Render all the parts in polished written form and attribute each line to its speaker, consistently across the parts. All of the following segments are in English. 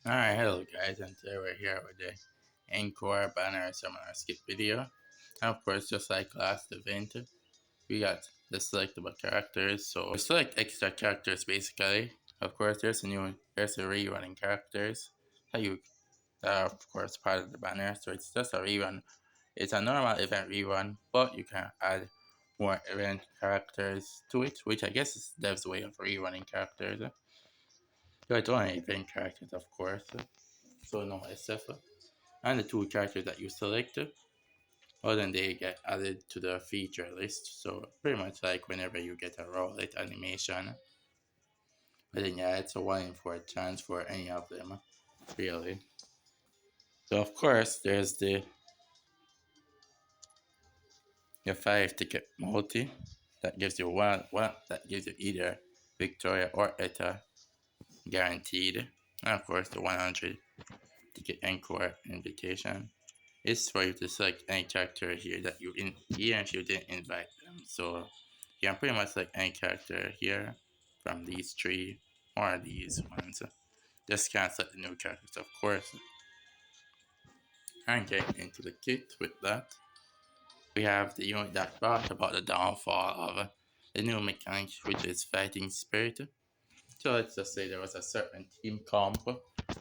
Speaker 1: Alright, hello guys, and today we're here with the Encore banner seminar skip video. And of course, just like last event, we got the selectable characters. So we select extra characters basically. Of course, there's a rerunning characters that are of course part of the banner. So it's just a rerun. It's a normal event rerun, but you can add more event characters to it, which I guess is dev's way of rerunning characters. So it's only event characters, of course. So no SF. And the two characters that you selected, well then they get added to the feature list. So pretty much like whenever you get a roulette animation, but then yeah, it's a 1 in 4 chance for any of them, really. So of course there's the 5 ticket multi that gives you one that gives you either Victoria or Eta guaranteed. And of course the 100 ticket Encore invitation is for you to select any character here that you even if you didn't invite them. So you can pretty much select any character here from these three or these ones. Just can't select the new characters, of course. And get into the kit with that. We have the unit that brought about the downfall of the new mechanic, which is fighting spirit. So let's just say there was a certain team comp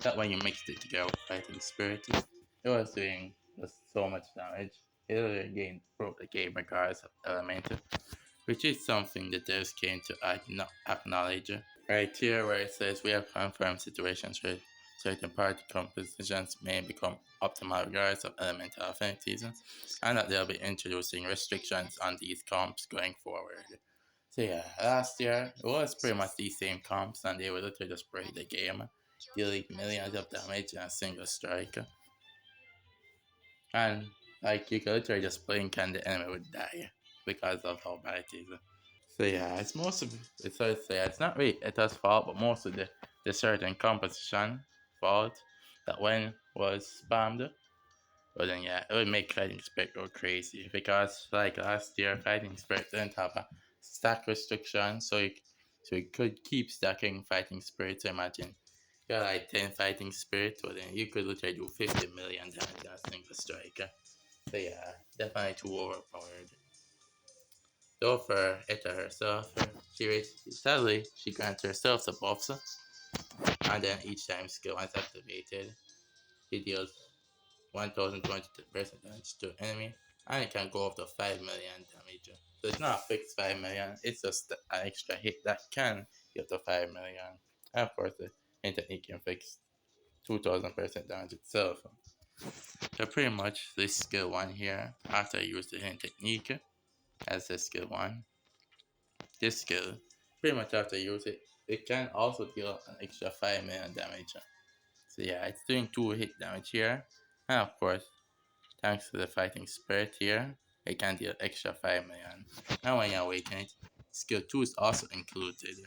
Speaker 1: that when you mixed it together with fighting spirit, it was doing just so much damage. It again broke the game regardless of element, which is something the devs came to acknowledge. Right here where it says we have confirmed situations where certain party compositions may become optimal regardless of elemental affinities, and that they'll be introducing restrictions on these comps going forward. So yeah, last year it was pretty much these same comps, and they would literally just break the game, dealing millions of damage in a single strike. And like you could literally just blink and the enemy would die because of how bad it is. So yeah, it's most of it's not really Eta's fault, but most of the certain composition fault that when was spammed. But then yeah, it would make Fighting Spirit go crazy because like last year Fighting Spirit didn't have a stack restriction, so you could keep stacking Fighting Spirit. So imagine you got like 10 Fighting Spirit, well then you could literally do 50 million damage in a single strike. So yeah, definitely too overpowered. Though for Eta herself, sadly she grants herself the buffs, and then each time skill once activated, she deals 1020% damage to enemy, and it can go up to 5 million damage. So it's not a fixed 5 million, it's just an extra hit that can get to 5 million. And of course, the technique can fix 2000% damage itself. So pretty much this skill 1 here, after I use the hidden technique as the skill 1, this skill, pretty much after you use it, it can also deal an extra 5 million damage. So yeah, it's doing 2 hit damage here, and of course, thanks to the fighting spirit here, it can deal extra 5 million. And when you awaken it, skill 2 is also included,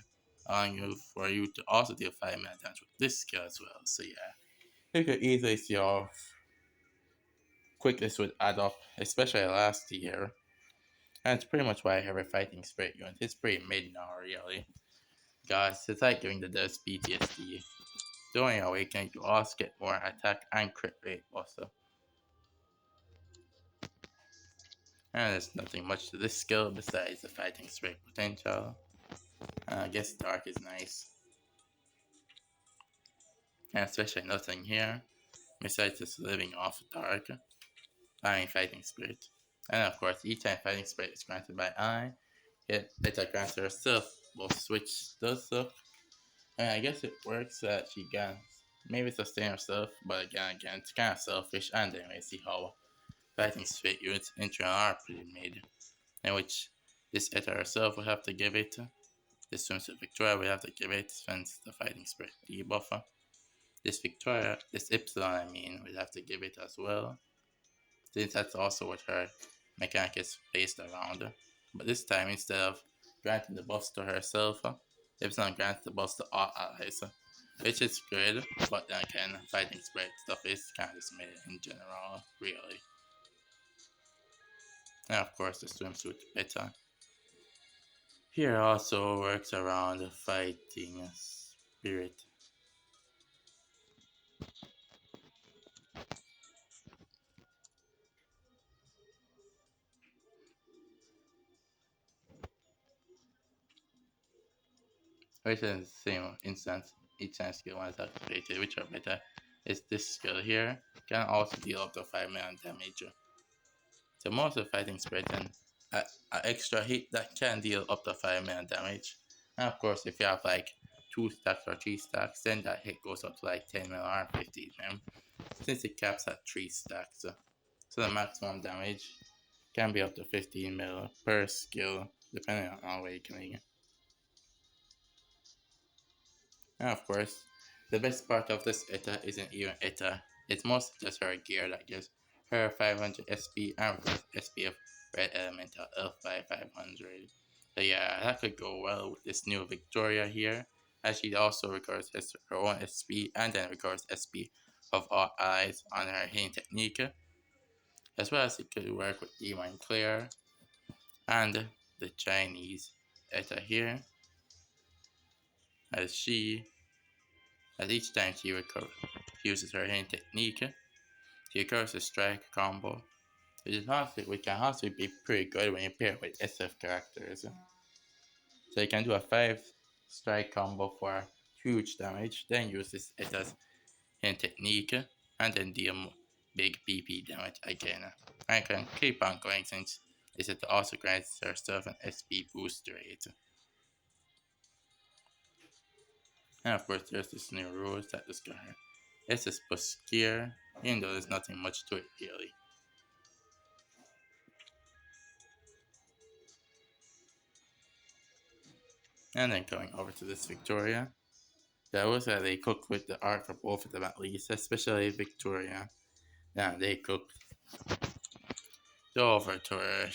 Speaker 1: allowing you for you to also deal 5 million damage with this skill as well. So yeah, you could easily see how quick this would add up, especially last year. And it's pretty much why I have a fighting spirit unit. It's pretty mid now, really. Guys, it's like giving the devs PTSD. During awakening, you also get more attack and crit rate also. And there's nothing much to this skill besides the fighting spirit potential. I guess dark is nice. And especially nothing here besides just living off dark. I mean fighting spirit. And of course, each time fighting spirit is granted by it grants herself will switch those stuff. And I guess it works that she can maybe sustain herself, but again, it's kind of selfish. And then we see how fighting spirit units in turn are pretty made, in which this Eta herself will have to give it. This Swimsuit Victoria will have to give it since the fighting spirit debuffer. This Victoria, this Epsilon, I mean, will have to give it as well, since that's also what her mechanic is based around. But this time, instead of granting the buffs to herself, Epsilon grants the buffs to all allies, which is good, but then again, fighting spirit stuff is kind of just made in general, really. And of course, the Swimsuit beta. Here also works around the fighting spirit. which is the same instance each time skill 1 is activated, which are better. Is this skill here can also deal up to 5 million damage. So most of the fighting spirit and an extra hit that can deal up to 5 million damage. And of course, if you have like 2 stacks or 3 stacks, then that hit goes up to like 10 million or 15 million. Since it caps at 3 stacks, so the maximum damage can be up to 15 mil per skill, depending on awakening. And of course, the best part of this ETA isn't even ETA, it's mostly just her gear that gives her 500 SP and SP of Red Elemental L5 500. So yeah, that could go well with this new Victoria here, as she also records her own SP and then records SP of all allies on her healing technique, as well as it could work with Demon Clear and the Chinese ETA here, as each time she uses her healing technique, she recovers a strike combo, which can also be pretty good when you pair it with SF characters. So you can do a 5 strike combo for huge damage, then use this as healing technique, and then deal big BP damage again. And can keep on going since it also grants herself an SP boost rate. And of course there's this new rules that discover SS plus gear, even though there's nothing much to it really. And then going over to this Victoria. That was how they cooked with the art for both of them at least, especially Victoria. Now they cooked over to her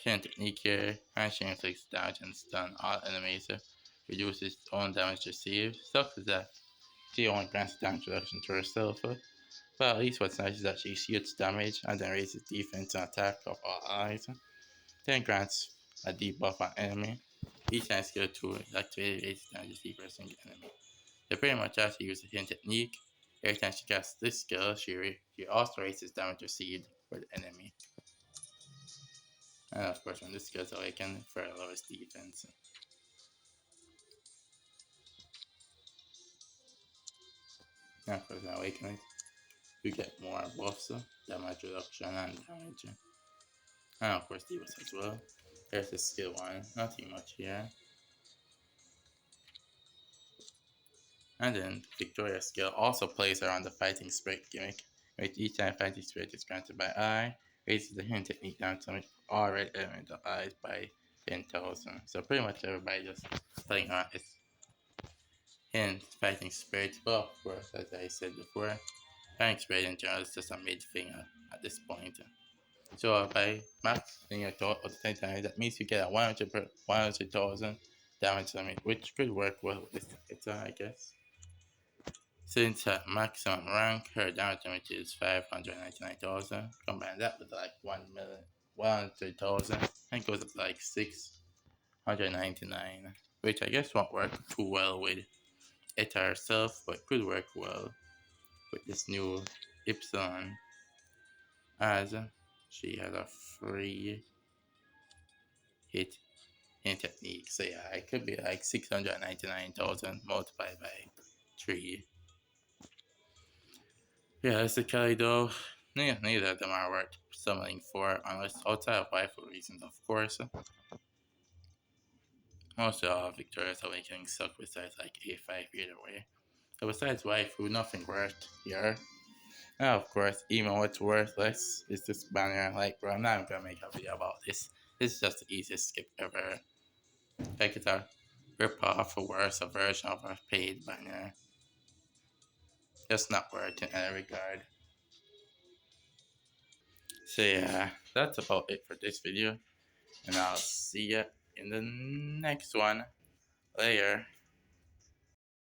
Speaker 1: technique here, and she inflicts damage and stun all enemies, reduces own damage received. Sucks is that she only grants damage reduction to herself, but at least what's nice is that she shoots damage and then raises defense and attack of all allies. Then grants a debuff on enemy. Each time skill 2 is activated, raises damage received for a single enemy. So pretty much as she uses hidden technique, every time she casts this skill, she also raises damage received for the enemy. And of course, when this skill is awakened, for the lowest defense. And of course, when awakening, you get more buffs, damage reduction, and damage. And of course, debuffs as well. There's the skill 1, nothing much here. And then Victoria's skill also plays around the fighting spirit gimmick, which each time fighting spirit is granted by I, raises the hidden technique down to already elemental eyes by 10,000. So pretty much everybody just playing around its hidden fighting spirit. But of course, as I said before, fighting spirit in general is just a mid thing at this point. So by maxing your thought of the 10 times, that means you get a 100,000 damage limit, which could work well with this character, I guess. Since at maximum rank, her damage limit is 599,000. Combine that with like 1,100,000, and it goes up to like 699, which I guess won't work too well with it herself, but could work well with this new Epsilon, as she has a free hit in technique. So yeah, it could be like 699,000 multiplied by 3. Yeah, that's the Kelly though. Neither of them are worth summoning for, unless outside of waifu reasons, of course. Most of all Victoria's Awakening suck besides like A5 either way. So besides waifu, nothing worth here. Now of course, even what's worthless is this banner. Like, bro, I'm not even gonna make a video about this. This is just the easiest skip ever. Like, it's a rip-off or worse, a version of a paid banner. Just not worth in any regard. So yeah, that's about it for this video, and I'll see ya in the next one. Later.